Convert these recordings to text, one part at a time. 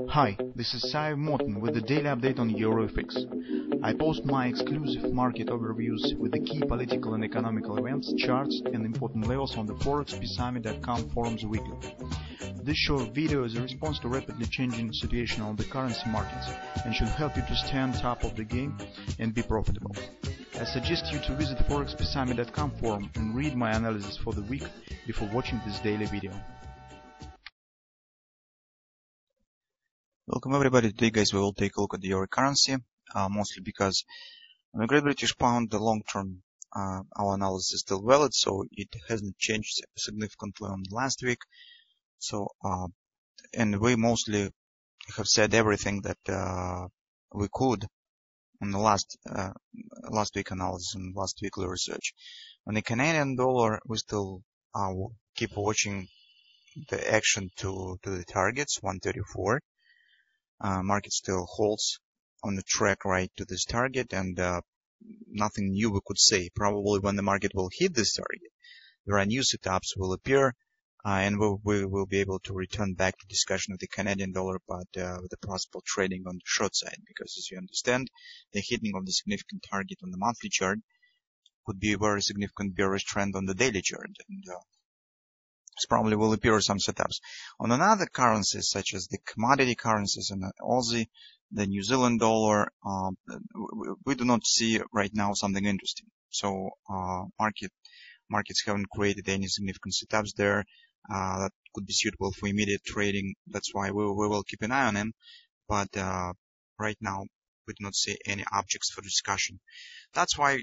Hi, this is Sive Morten with the daily update on EuroFX. I post my exclusive market overviews with the key political and economical events, charts and important levels on the ForexPeaceArmy.com forums weekly. This short video is a response to rapidly changing situation on the currency markets and should help you to stay on top of the game and be profitable. I suggest you to visit ForexPeaceArmy.com forum and read my analysis for the week before watching this daily video. Welcome everybody. Today guys we will take a look at the euro currency, mostly because on the Great British Pound the long term our analysis is still valid, so it hasn't changed significantly on last week. So and we mostly have said everything that we could on the last week analysis and last weekly research. On the Canadian dollar we still keep watching the action to the targets 134. Market still holds on the track right to this target, and nothing new we could say. Probably when the market will hit this target, there are new setups will appear, and we will be able to return back to discussion of the Canadian dollar, but with the possible trading on the short side, because as you understand, the hitting of the significant target on the monthly chart could be a very significant bearish trend on the daily chart, and probably will appear some setups. On another currencies, such as the commodity currencies and the Aussie, the New Zealand dollar, we do not see right now something interesting. So markets haven't created any significant setups there that could be suitable for immediate trading. That's why we will keep an eye on them. But right now we do not see any objects for discussion. That's why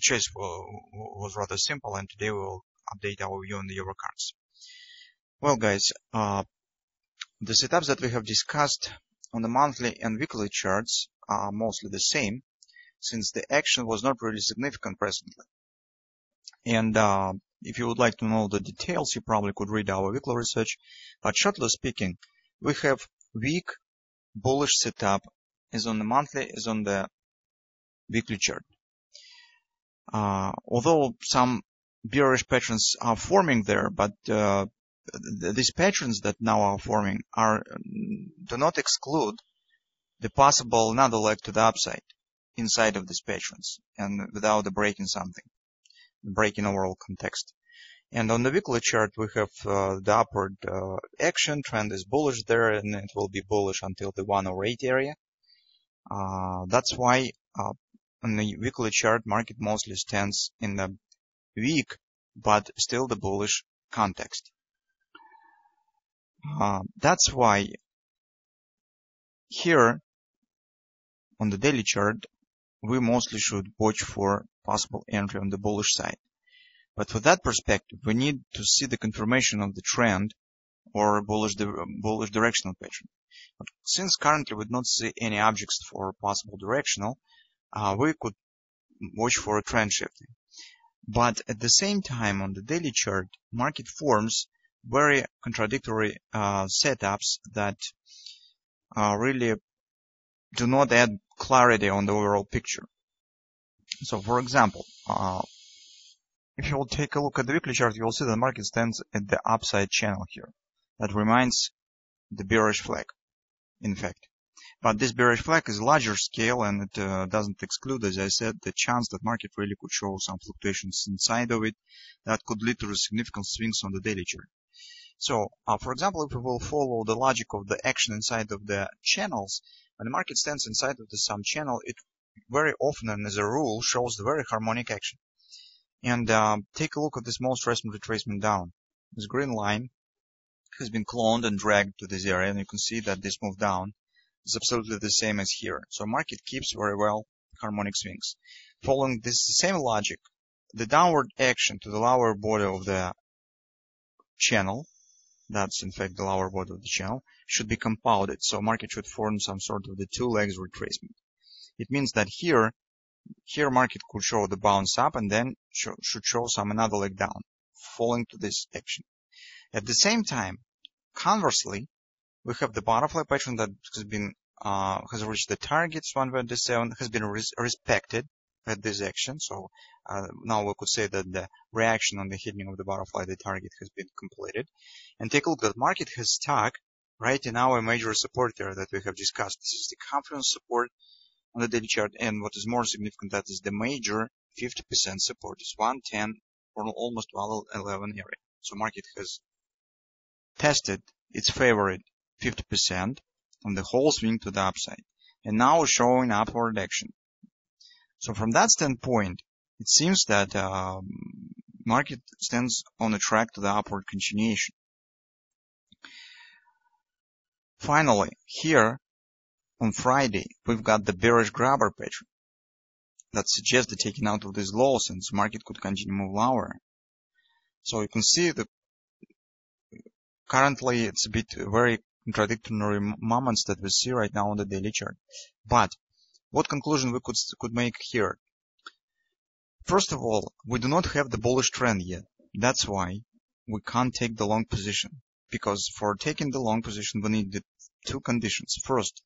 choice was rather simple, and today we will update our view on the euro currency. Well guys, the setups that we have discussed on the monthly and weekly charts are mostly the same, since the action was not really significant presently. And if you would like to know the details, you probably could read our weekly research. But shortly speaking, we have weak bullish setup is on the monthly, is on the weekly chart. Although some bearish patterns are forming there, but these patterns that now are forming do not exclude the possible another leg to the upside inside of these patterns, and without breaking overall context. And on the weekly chart we have the upward action trend is bullish there, and it will be bullish until the 108 area. That's why on the weekly chart market mostly stands in the weak but still the bullish context. That's why here on the daily chart we mostly should watch for possible entry on the bullish side. But for that perspective we need to see the confirmation of the trend or bullish directional pattern. But since currently we do not see any objects for possible directional, we could watch for a trend shifting. But at the same time, on the daily chart, market forms very contradictory setups that really do not add clarity on the overall picture. So, for example, if you will take a look at the weekly chart, you will see the market stands at the upside channel here. That reminds the bearish flag, in fact. But this bearish flag is larger scale, and it doesn't exclude, as I said, the chance that market really could show some fluctuations inside of it that could lead to significant swings on the daily chart. So, for example, if we will follow the logic of the action inside of the channels, when the market stands inside of some channel, it very often and as a rule shows the very harmonic action. And take a look at this most recent retracement down. This green line has been cloned and dragged to this area, and you can see that this move down is absolutely the same as here. So market keeps very well harmonic swings. Following this same logic, the downward action to the lower border of the channel, that's in fact the lower border of the channel, should be compounded. So market should form some sort of the two legs retracement. It means that here market could show the bounce up and then should show some another leg down, falling to this action. At the same time, conversely, we have the butterfly pattern that has reached the targets 127, has been respected at this action. So now we could say that the reaction on the hitting of the butterfly, the target, has been completed. And take a look, that market has stuck right in our major support area that we have discussed. This is the confidence support on the daily chart, and what is more significant, that is the major 50% support is 110 or almost 111 area. So market has tested its favorite 50% on the whole swing to the upside, and now showing upward action. So from that standpoint, it seems that market stands on a track to the upward continuation. Finally, here on Friday, we've got the bearish grabber pattern that suggests the taking out of these lows, and the market could continue to move lower. So you can see that currently it's a bit very contradictory moments that we see right now on the daily chart. But what conclusion we could make here? First of all, we do not have the bullish trend yet. That's why we can't take the long position. Because for taking the long position, we need the two conditions. First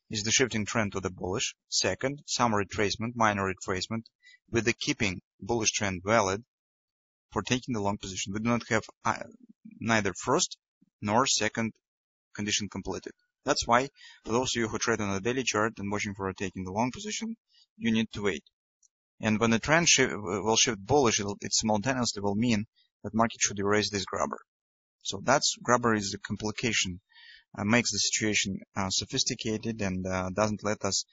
is the shifting trend to the bullish. Second, some retracement, minor retracement, with the keeping bullish trend valid for taking the long position. We do not have neither first nor second condition completed. That's why, for those of you who trade on the daily chart and watching for taking the long position, you need to wait. And when the trend will shift bullish, it simultaneously will mean that market should erase this grabber. So that's grabber is a complication, makes the situation sophisticated, and doesn't let us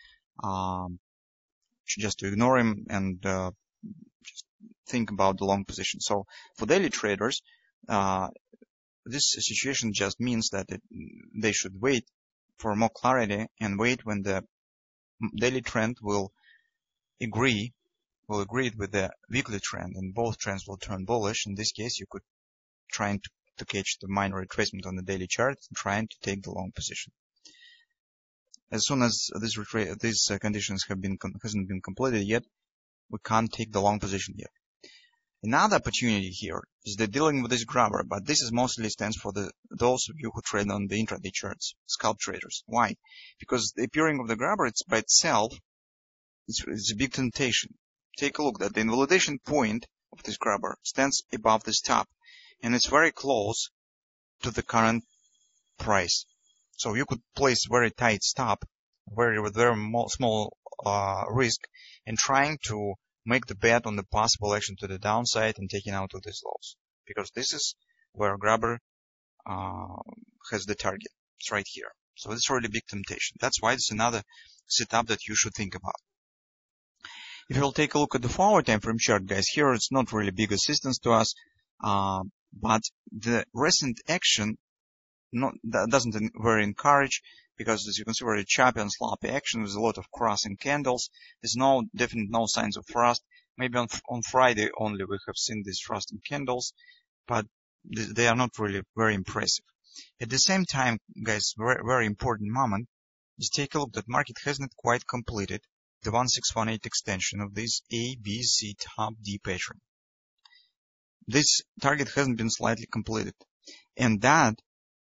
just to ignore him and just think about the long position. So for daily traders, this situation just means that they should wait for more clarity and wait when the daily trend will agree with the weekly trend, and both trends will turn bullish. In this case, you could try to catch the minor retracement on the daily chart and trying to take the long position. As soon as these conditions hasn't been completed yet, we can't take the long position yet. Another opportunity here is the dealing with this grabber, but this is mostly stands for those of you who trade on the intraday charts, scalp traders. Why? Because the appearing of the grabber, it's by itself, it's a big temptation. Take a look that the invalidation point of this grabber stands above this top, and it's very close to the current price. So you could place very tight stop, with very small risk, and trying to make the bet on the possible action to the downside and taking out of these lows, because this is where grabber has the target. It's right here. So it's really big temptation. That's why it's another setup that you should think about. If you'll take a look at the forward time frame chart, guys, here it's not really big assistance to us, but the recent action doesn't very encourage, because as you can see, very choppy and sloppy action with a lot of crossing candles. There's no signs of thrust. Maybe on Friday only we have seen these thrusting candles, but they are not really very impressive. At the same time, guys, very important moment is take a look that market hasn't quite completed the 1618 extension of this A, B, C, top, D pattern. This target hasn't been slightly completed, and that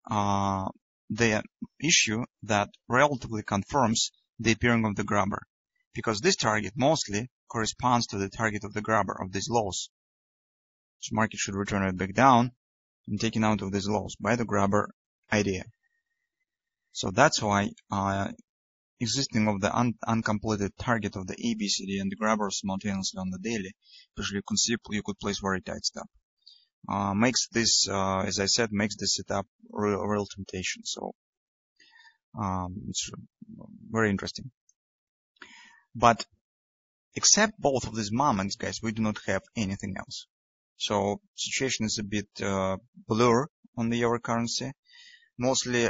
the issue that relatively confirms the appearing of the grabber, because this target mostly corresponds to the target of the grabber of these lows. So market should return it back down and taken out of these lows by the grabber idea. So that's why existing of the uncompleted target of the ABCD and the grabber simultaneously on the daily, especially you could place very tight stop. Makes this, as I said, makes this setup real temptation. So it's very interesting. But except both of these moments, guys, we do not have anything else. So situation is a bit blur on the euro currency, mostly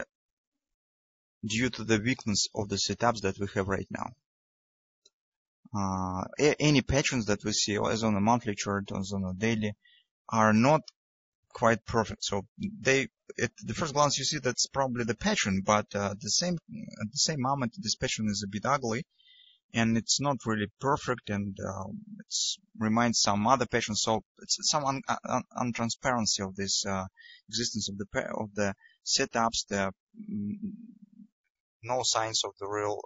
due to the weakness of the setups that we have right now. Any patterns that we see, as on a monthly chart, as on a daily, are not quite perfect. So at the first glance, you see that's probably the pattern, but at the same moment, this pattern is a bit ugly, and it's not really perfect, and it reminds some other patterns. So it's some untransparency of this existence of the setups, the no signs of the real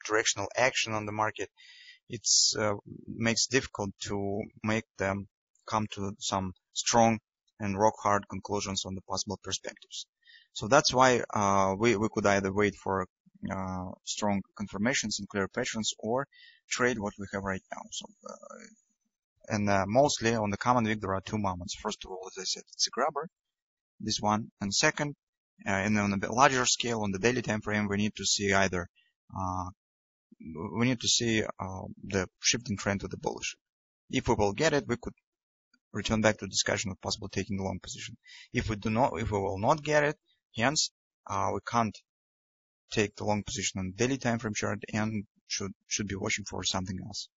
directional action on the market. It's makes difficult to make them come to some strong and rock hard conclusions on the possible perspectives. So that's why we could either wait for strong confirmations and clear patterns or trade what we have right now. So mostly on the common wick there are two moments. First of all, as I said, it's a grabber, this one, and second, and on a larger scale on the daily time frame, we need to see either the shifting trend to the bullish. If we will get it, we could return back to discussion of possible taking the long position. If we will not get it, hence we can't take the long position on the daily time frame chart and should be watching for something else.